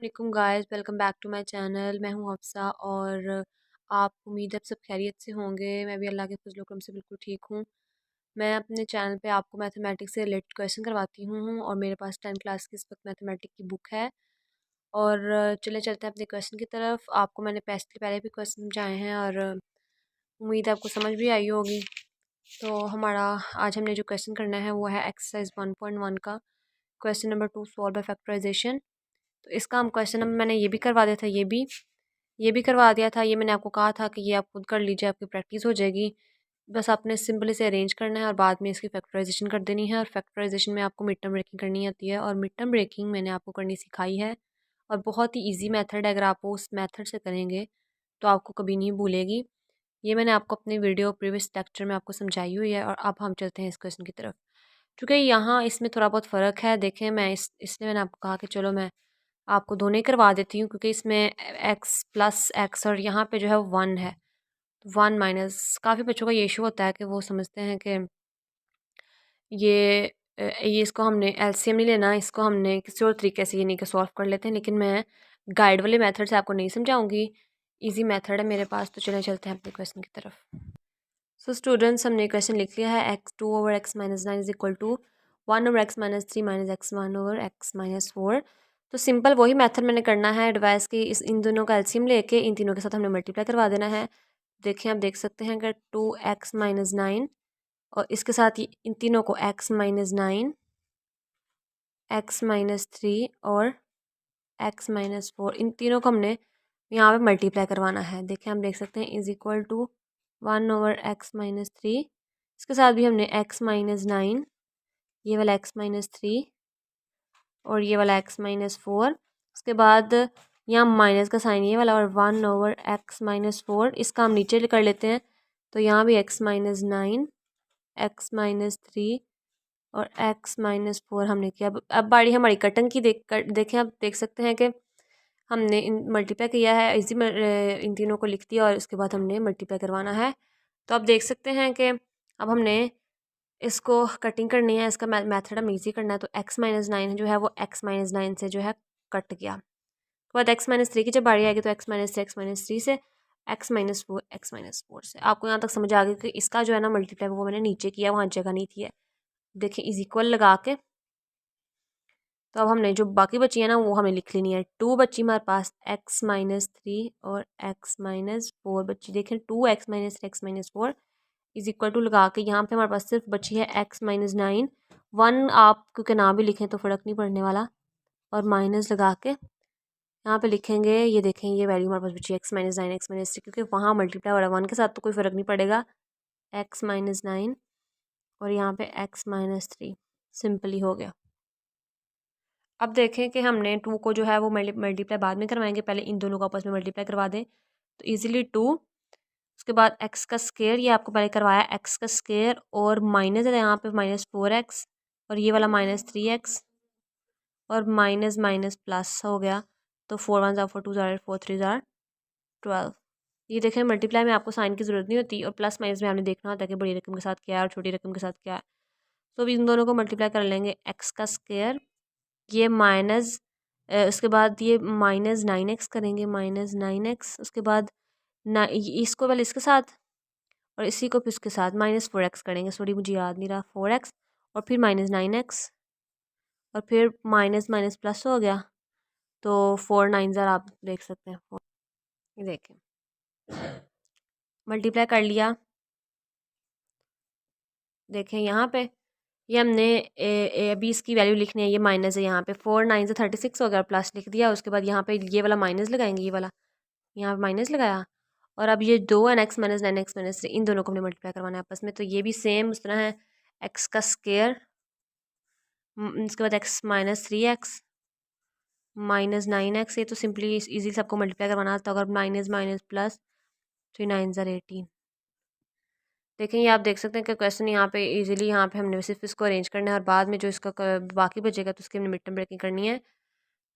अस्सलाम guys, welcome back to my channel. मैं हूं हफ्सा और आप उम्मीद है आप सब खैरियत से होंगे। मैं भी अल्लाह के फजल करम से बिल्कुल ठीक हूं। मैं अपने चैनल पे आपको मैथमेटिक्स से रिलेटेड क्वेश्चन करवाती हूं और मेरे पास 10th क्लास की इस वक्त मैथमेटिक्स की बुक है। और चले चलते हैं अपने क्वेश्चन की तरफ। आपको मैंने पहले भी क्वेश्चन समझाए हैं और उम्मीद है आपको समझ भी आई होगी। तो हमारा आज हमने जो क्वेश्चन करना है वो है एक्सरसाइज 1.1 का question number 2, solve by factorisation. तो इसका हम क्वेश्चन नंबर मैंने ये भी करवा दिया था, ये भी करवा दिया था। ये मैंने आपको कहा था कि ये आप खुद कर लीजिए, आपकी प्रैक्टिस हो जाएगी। बस आपने सिंपली से अरेंज करना है और बाद में इसकी फैक्टराइजेशन कर देनी है। और फैक्टराइजेशन में आपको मिड टर्म ब्रेकिंग करनी होती है और मिड टर्म ब्रेकिंग मैंने आपको करनी सिखाई है और बहुत ही ईजी मेथड है। अगर आप उस मेथड से करेंगे तो आपको कभी नहीं भूलेगी। ये मैंने आपको अपनी वीडियो प्रीवियस लेक्चर में आपको समझाई हुई है। और अब हम चलते हैं इस क्वेश्चन की तरफ। क्योंकि यहाँ इसमें थोड़ा बहुत फ़र्क है, देखें मैं इसलिए मैंने आपको कहा कि चलो मैं आपको दोनों ही करवा देती हूँ, क्योंकि इसमें एक्स प्लस एक्स और यहाँ पे जो है 1 है, 1 माइनस। काफ़ी बच्चों का ये इशू होता है कि वो समझते हैं कि ये इसको हमने एलसीएम नहीं लेना, इसको हमने किसी और तरीके से ये नहीं कि सॉल्व कर लेते हैं। लेकिन मैं गाइड वाले मेथड से आपको नहीं समझाऊंगी, इजी मेथड है मेरे पास। तो चले चलते हैं अपने क्वेश्चन की तरफ। सो स्टूडेंट्स, हमने क्वेश्चन लिख लिया है। x2/x-9 is equal to 1/x-3 minus x1/x-4। तो सिंपल वही मेथड मैंने करना है डिवाइस की। इन दोनों का एलसीएम लेके इन तीनों के साथ हमने मल्टीप्लाई करवा देना है। देखें, आप देख सकते हैं कि 2x-9 और इसके साथ इन तीनों को x-9, x-3 और x-4, इन तीनों को हमने यहाँ पे मल्टीप्लाई करवाना है। देखें, हम देख सकते हैं इज इक्वल टू 1/x-3। इसके साथ भी हमने x-9, ये वाला x-3 और ये वाला x-4। उसके बाद यहाँ माइनस का साइन ये वाला और 1/x-4, इसका हम नीचे कर लेते हैं। तो यहाँ भी x-9, x-3 और x-4 हमने किया। अब बारी हमारी कटन की। देखें, आप देख सकते हैं कि हमने इन मल्टीप्लाई किया है, इसी में इन तीनों को लिख दिया और उसके बाद हमने मल्टीप्लाई करवाना है। तो आप देख सकते हैं कि अब हमने इसको कटिंग करनी है। इसका मेथड हम इजी करना है। तो x-9 जो है वो x-9 से जो है कट गया। उसके बाद x-3 की जब बारी आएगी तो x-3 से x-4 से। आपको यहाँ तक समझ आ गई कि इसका जो है ना मल्टीप्लाई वो मैंने नीचे किया, वहाँ जगह नहीं थी है। देखिए इज इक्वल लगा के तो अब हमने जो बाकी बची है ना वो हमें लिख लेनी है। 2 बची हमारे पास x-3 और x-4 बची। देखें 2x-3 इज इक्वल टू लगा के यहाँ पे हमारे पास सिर्फ बची है x-9। 1 आप क्योंकि ना भी लिखें तो फ़र्क नहीं पड़ने वाला, और माइनस लगा के यहाँ पे लिखेंगे। ये देखें, ये वैल्यू हमारे पास बची है x-9, x-3, क्योंकि वहाँ मल्टीप्लाई हो रहा है 1 के साथ तो कोई फ़र्क नहीं पड़ेगा। x-9 और यहाँ पे x-3 सिंपली हो गया। अब देखें कि हमने 2 को जो है वो मल्टीप्लाई बाद में करवाएंगे, पहले इन दोनों को आपस में मल्टीप्लाई करवा दें। तो इजीली 2, उसके बाद x का स्क्वायर, ये आपको पहले करवाया x का स्क्वायर और माइनस है यहाँ पे -4x और ये वाला -3x और माइनस माइनस प्लस हो गया। तो 4 1 ज़ा 4 2 ज़ा 4 3 ज़ा 12। ये देखें, मल्टीप्लाई में आपको साइन की ज़रूरत नहीं होती और प्लस माइनस में आपने देखना होता है कि बड़ी रकम के साथ क्या है और छोटी रकम के साथ क्या है। तो अब इन दोनों को मल्टीप्लाई कर लेंगे। x का स्क्वायर, ये माइनस, उसके बाद ये -9x करेंगे, -9x। उसके बाद ना इसको पहले इसके साथ और इसी को फिर इसके साथ -4x करेंगे। सॉरी मुझे याद नहीं रहा, 4x और फिर -9x और फिर माइनस माइनस प्लस हो गया। तो 4 9 ज़र आप देख सकते हैं 4। ये देखें मल्टीप्लाई कर लिया। देखें यहाँ पे ये हमने अभी इसकी वैल्यू लिखनी है। ये माइनस है, यहाँ पे 4 9 से 36 हो गया, प्लस लिख दिया। उसके बाद यहाँ पे ये वाला माइनस लगाएंगे, ये वाला यहाँ पे माइनस लगाया। और अब ये 2 एन x-9 इन दोनों को हमने मल्टीप्लाई करवाना है आपस में। तो ये भी सेम उस तरह है, x का स्क्वायर, इसके बाद x-3x -9x। ये तो सिंपली इजी सबको मल्टीप्लाई करवाना आता है। अगर माइनस माइनस प्लस 3 9 ज़र 18। देखें, ये आप देख सकते हैं कि क्वेश्चन यहाँ पे इजीली, यहाँ पे हमने सिर्फ इसको अरेंज करना है और बाद में जो इसका बाकी बचेगा तो उसकी हमने मिड टर्म ब्रेकिंग करनी है।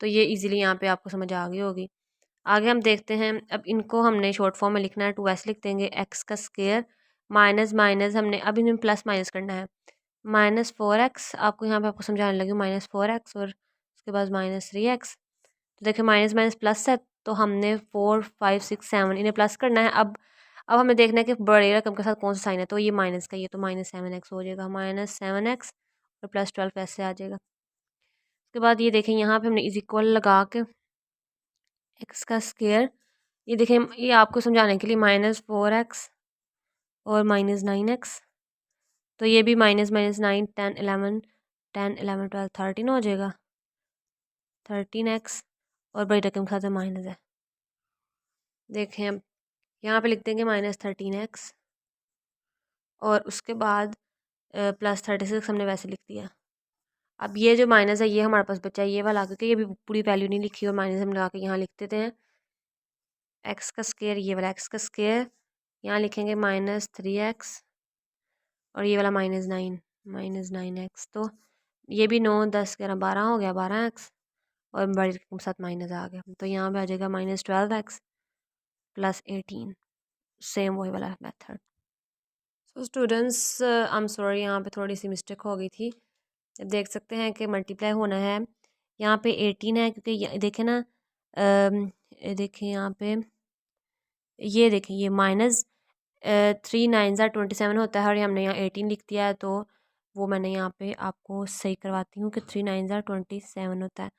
तो ये इजीली यहाँ पे आपको समझ आ गई होगी। आगे हम देखते हैं। अब इनको हमने शॉर्ट फॉर्म में लिखना है। 2s लिख देंगे, x का स्क्वायर माइनस माइनस हमने अब इनमें प्लस माइनस करना है। -4x आपको यहाँ पे आपको समझाने लगी, -4x और उसके बाद -3x। तो देखिए माइनस माइनस प्लस है, तो हमने 4 5 6 7 इन्हें प्लस करना है। अब हमें देखना है कि बड़े रकम के साथ कौन सा साइन है, तो ये माइनस का, ये तो -7x हो जाएगा, -7x और +12 ऐसे आ जाएगा। उसके बाद ये देखें यहाँ पे हमने इज इक्वल लगा के एक्स का स्क्वायर, ये देखें ये आपको समझाने के लिए -4x और -9x, तो ये भी माइनस माइनस 9 10 11 10 11 12 13 हो जाएगा, 13x और बड़ी रकम के साथ माइनस है। देखें अब यहाँ पे लिख देंगे -13x और उसके बाद +36 हमने वैसे लिख दिया। अब ये जो माइनस है ये हमारे पास बचा है ये वाला, क्योंकि ये भी पूरी वैल्यू नहीं लिखी और माइनस हम लगा के यहाँ लिख देते हैं एक्स का स्क्वायर, ये वाला एक्स का स्क्वायर, यहाँ लिखेंगे -3x और ये वाला -9x, तो ये भी 9 10 11 12 हो गया, 12x और बड़ी रकम के साथ माइनस आ गया, तो यहाँ पे आ जाएगा -12x + 18, सेम वही वाला method. So students I am sorry, यहाँ पे थोड़ी सी मिस्टेक हो गई थी। देख सकते हैं कि मल्टीप्लाई होना है, यहाँ पे 18 है, क्योंकि देखें ना, देखें यहाँ पे, ये देखें ये -3 9 27 होता है और हमने यहाँ 18 लिख दिया है, तो वो मैंने यहाँ पे आपको सही करवाती हूँ कि 3 9 27 होता है,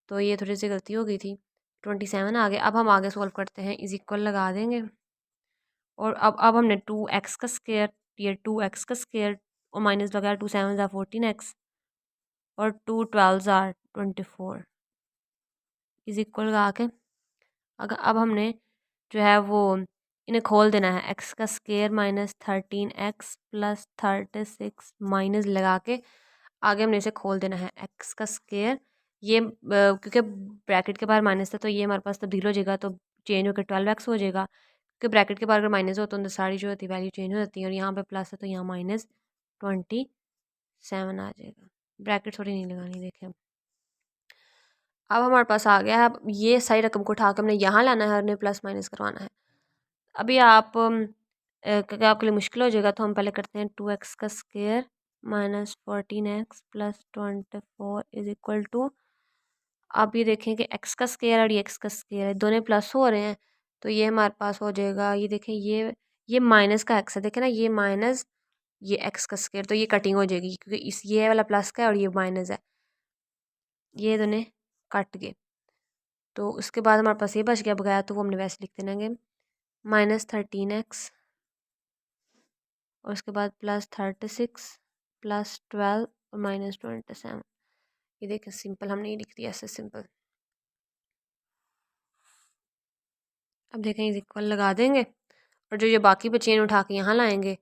तो ये थोड़ी सी गलती हो गई थी, 27 आ गया। अब हम आगे सॉल्व करते हैं, इज इक्वल लगा देंगे और अब हमने 2x का स्क्वायर, ये 2x का स्क्वायर और माइनस लगाया, 2 7 14x और 2 12 24 इज इक्वल लगा के अगर अब हमने जो है वो इन्हें खोल देना है, x का स्क्वायर -13x + 36 माइनस लगा के आगे हमने इसे खोल देना है, x का स्क्वायर, ये क्योंकि ब्रैकेट के बाहर माइनस था तो ये हमारे पास तब्दील हो जाएगा, तो चेंज होकर 12x हो जाएगा, क्योंकि ब्रैकेट के बाहर अगर माइनस हो तो सारी जो होती है वैल्यू चेंज हो जाती है, और यहाँ पे प्लस है तो यहाँ -27 आ जाएगा, ब्रैकेट थोड़ी नहीं लगानी। देखें अब हमारे पास आ गया है, अब ये सही रकम को उठा के हमने यहाँ लाना है और ने प्लस माइनस करवाना है। अभी आप क्योंकि आपके लिए मुश्किल हो जाएगा, तो हम पहले करते हैं 2x का square -14x + 24 is equal to, आप ये देखें कि x का स्क्वायर और ये x का स्क्वायर है, दोनों प्लस हो रहे हैं, तो ये हमारे पास हो जाएगा, ये देखें ये माइनस का x है, देखें ना ये माइनस ये x का स्क्वायर, तो ये कटिंग हो जाएगी, क्योंकि इस ये वाला प्लस का है और ये माइनस है, ये दोनों कट गए। तो उसके बाद हमारे पास ये बच गया बगैर, तो वो हमने वैसे लिख देना है -13x और उसके बाद +36 +12 और -27। ये देखें सिंपल हमने ये लिख दिया ऐसे सिंपल। अब देखें इज इक्वल लगा देंगे और जो ये बाकी बचे हैं उठा के यहाँ लाएंगे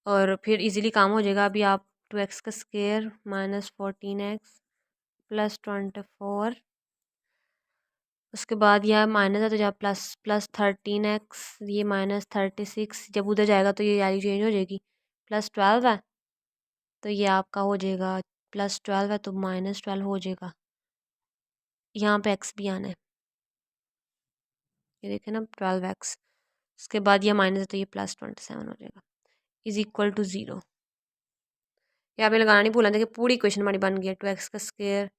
और फिर इजीली काम हो जाएगा। अभी आप 2x का स्क्वायर -14x + 24, उसके बाद यह माइनस है तो जब +13x, ये -36, जब उधर जाएगा तो ये वैल्यू चेंज हो जाएगी, +12 है तो ये आपका हो जाएगा, +12 है तो -12 हो जाएगा, यहाँ पे x भी आना है, ये देखें ना 12x, उसके बाद ये माइनस है तो ये +27 हो जाएगा, इज इक्वल टू 0। यहाँ पे लगाना नहीं भूलना, देखिए पूरी इक्वेशन हमारी बन गई है, 2x का स्क्वायर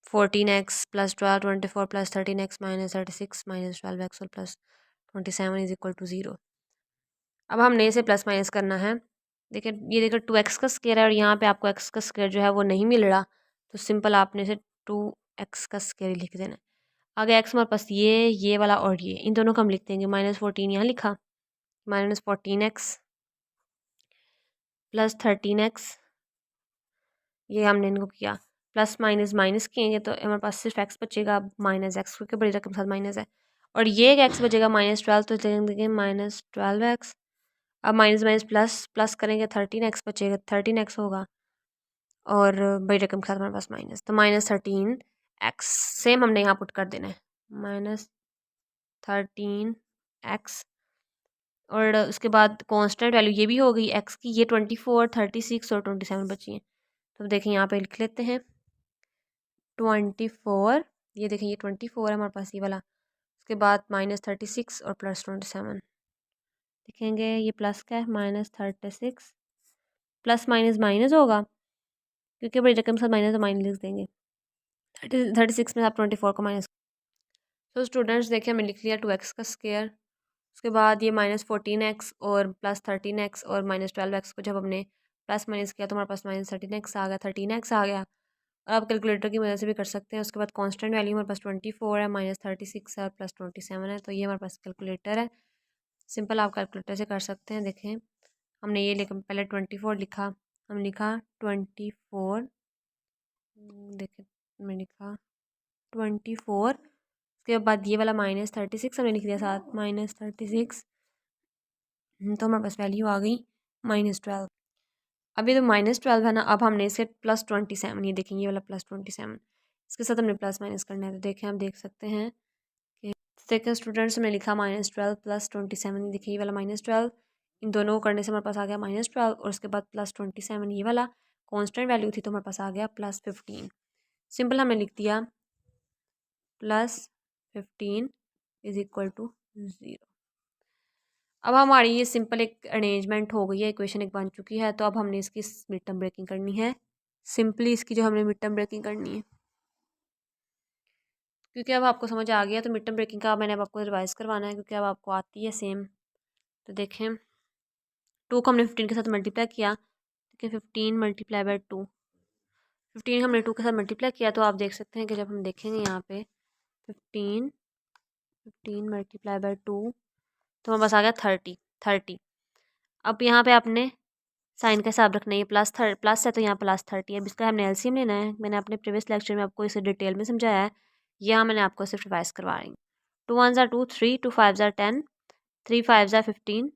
14x + 12 24 + 13x -36 -12x और +27 इज इक्वल टू 0। अब हमने इसे प्लस माइनस करना है, देखिए ये देखिए 2x का स्क्वायर है और यहाँ पे आपको x का स्क्वायर जो है वो नहीं मिल रहा, तो सिंपल आपने इसे 2x का स्क्वायर लिख देना है। आगे x हमारे पास ये वाला और ये, इन दोनों को हम लिख देंगे, -14 यहाँ लिखा, -14x + 13x, ये हमने इनको किया, प्लस माइनस माइनस किएंगे तो हमारे पास सिर्फ x बचेगा -x, क्योंकि बड़ी रकम के साथ माइनस है, और ये x बचेगा -12, तो लिखेंगे -12x। अब माइनस माइनस प्लस प्लस करेंगे 13x बचेगा, 13x होगा, और बड़ी रकम के साथ हमारे पास माइनस, तो -13x सेम हमने यहाँ पुट कर देना है, -13x और उसके बाद कांस्टेंट वैल्यू ये भी हो गई x की, ये 24 36 और 27 बची हैं, तो देखें यहाँ पे लिख लेते हैं 24, ये देखें ये 24 है हमारे पास ये वाला, उसके बाद -36 और +27 लिखेंगे, ये प्लस का है -36, प्लस माइनस माइनस होगा क्योंकि बड़ी रकम के साथ माइनस तो माइनस लिख देंगे, 36 में आप 24 को माइनस तो स्टूडेंट्स देखिए हमने लिख लिया 2x का स्क्वायर, उसके बाद ये -14x और +13x और -12x को जब हमने प्लस माइनस किया तो हमारे पास -13x आ गया, 13x आ गया। और आप कैलकुलेटर की मदद से भी कर सकते हैं। उसके बाद कांस्टेंट वैल्यू हमारे पास 24 है, -36 है और +27 है, तो ये हमारे पास कैलकुलेटर है। सिंपल आप कैलकुलेटर से कर सकते हैं। देखें हमने ये लिखा, पहले 24 लिखा, हम लिखा 24, देखें हमने लिखा 24, उसके बाद ये वाला -36 हमने लिख दिया साथ, -36, तो हमारे पास वैल्यू आ गई -12। अभी तो -12 है ना, अब हमने इसे +27, ये देखें ये वाला +27, इसके साथ हमने प्लस माइनस करना है। तो देखें हम देख सकते हैं कि देखिए स्टूडेंट्स हमने लिखा -12 +27, देखिए ये वाला -12, इन दोनों को करने से हमारे पास आ गया -12 और उसके बाद +27, ये वाला कांस्टेंट वैल्यू थी तो हमारे पास आ गया +15। सिंपल हमने लिख दिया +15 इज इक्वल टू 0। अब हमारी ये सिंपल एक अरेंजमेंट हो गई है, इक्वेशन एक बन चुकी है। तो अब हमने इसकी मिड टर्म ब्रेकिंग करनी है, सिंपली इसकी जो हमने मिड टर्म ब्रेकिंग करनी है, क्योंकि अब आपको समझ आ गया। तो मिड टर्म ब्रेकिंग का मैंने अब आपको रिवाइज करवाना है, क्योंकि अब आपको आती है सेम। तो देखें 2 को हमने 15 के साथ मल्टीप्लाई किया, देखिए 15 मल्टीप्लाई बाई 2, 15 हमने 2 के साथ मल्टीप्लाई किया। तो आप देख सकते हैं कि जब हम देखेंगे यहाँ पे 15 मल्टीप्लाई बाई 2 तो हमारे पास आ गया 30। अब यहाँ पे आपने साइन का हिसाब रखना है, ये प्लस है तो यहाँ +30 है। अब इसका हमने एलसीएम लेना है। मैंने अपने प्रीवियस लेक्चर में आपको इसे डिटेल में समझाया है, यहाँ मैंने आपको सिर्फ रिवाइज करवा रही हूँ। 2 1 2 3, 2 5 10, 3 5 15,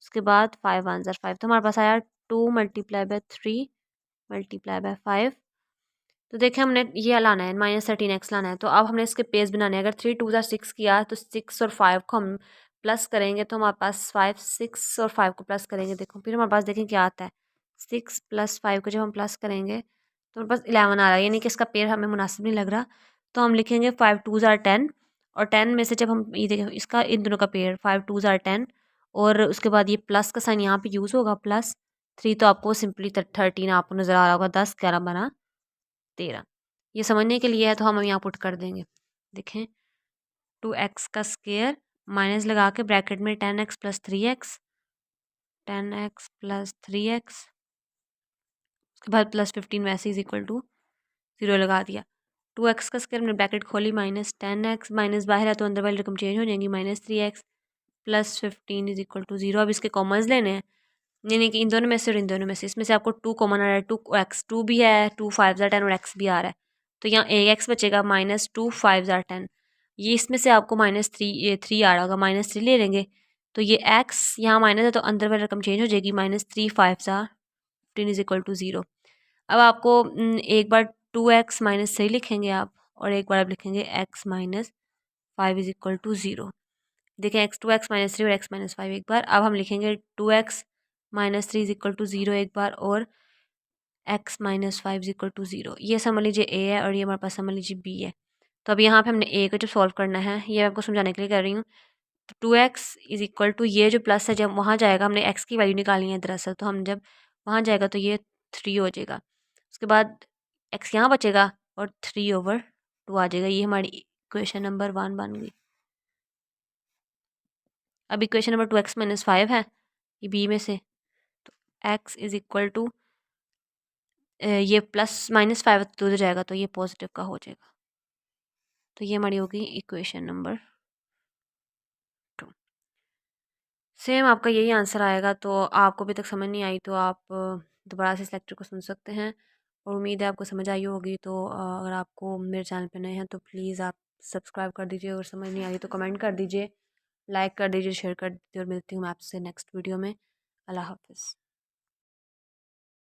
उसके बाद 5 1 5, तो हमारे पास आया 2 मल्टीप्लाई बाय 3 मल्टीप्लाई बाय 5। तो देखिए हमने ये लाना है -13x लाना है। तो अब हमने इसके पेज बनाने हैं। अगर 3 2 6 किया तो 6 और 5 को हम प्लस करेंगे तो हमारे पास 5, 6 और 5 को प्लस करेंगे, देखो फिर हमारे पास देखें क्या आता है। 6 + 5 को जब हम प्लस करेंगे तो हमारे पास 11 आ रहा है, यानी कि इसका पेयर हमें मुनासिब नहीं लग रहा। तो हम लिखेंगे 5 2 10, और 10 में से जब हम ये देखें इसका इन दोनों का पेयर 5 2 10, और उसके बाद ये प्लस का साइन यहाँ पे यूज़ होगा +3, तो आपको सिंपली 13 आपको नज़र आ रहा होगा, 10 11 बना 13। ये समझने के लिए है तो हम यहाँ पुट कर देंगे। देखें 2x का स्क्वायर माइनस लगा के ब्रैकेट में 10x + 3x, 10x + 3x, उसके बाद +15 वैसे इज इक्वल टू 0 लगा दिया। 2x का स्क्वायर हमने ब्रैकेट खोली, -10x, माइनस बाहर है तो अंदर वाली रकम चेंज हो जाएंगी, -3x + 15 इज इक्वल टू 0। अब इसके कॉमन्स लेने हैं, यानी कि इन दोनों में से और इन दोनों में से, इसमें से आपको 2 कॉमन आ रहा है, 2x 2 भी है, 2 5 10 और x भी आ रहा है। तो यहाँ एक x बचेगा, -2 5 10, ये इसमें से आपको -3 आ रहा होगा, -3 ले लेंगे तो ये x यहाँ माइनस है तो अंदर वाली रकम चेंज हो जाएगी, -3 5 15 इज इक्वल टू 0। अब आपको एक बार 2x -3 लिखेंगे आप, और एक बार आप लिखेंगे x -5 इज इक्वल टू 0। देखें x 3 और x -5 एक बार। अब हम लिखेंगे 2x -3 इज इक्वल टू 0 एक बार, और x -5 इज इक्वल टू 0। ये समझ लीजिए a है और ये हमारे पास समझ लीजिए b है। तो अब यहाँ पे हमने a को जब सॉल्व करना है, ये आपको समझाने के लिए कर रही हूँ। तो 2x इज इक्वल टू ये जो प्लस है जब वहाँ जाएगा, हमने x की वैल्यू निकालनी है दरअसल, तो हम जब वहाँ जाएगा तो ये 3 हो जाएगा। उसके बाद x यहाँ बचेगा और 3/2 आ जाएगा। ये हमारी इक्वेशन नंबर 1 बन गई। अब इक्वेशन नंबर 2x - 5 है ये b में से, तो x इज इक्वल टू ये +-5 तो जाएगा तो ये पॉजिटिव का हो जाएगा। तो ये हमारी होगी इक्वेशन नंबर 2। सेम आपका यही आंसर आएगा। तो आपको अभी तक समझ नहीं आई तो आप दोबारा से इस लेक्चर को सुन सकते हैं, और उम्मीद है आपको समझ आई होगी। तो अगर आपको मेरे चैनल पे नए हैं तो प्लीज़ आप सब्सक्राइब कर दीजिए, और समझ नहीं आई तो कमेंट कर दीजिए, लाइक कर दीजिए, शेयर कर दीजिए, और मिलती हूँ मैं आपसे नेक्स्ट वीडियो में। अल्लाह हाफ़िज़।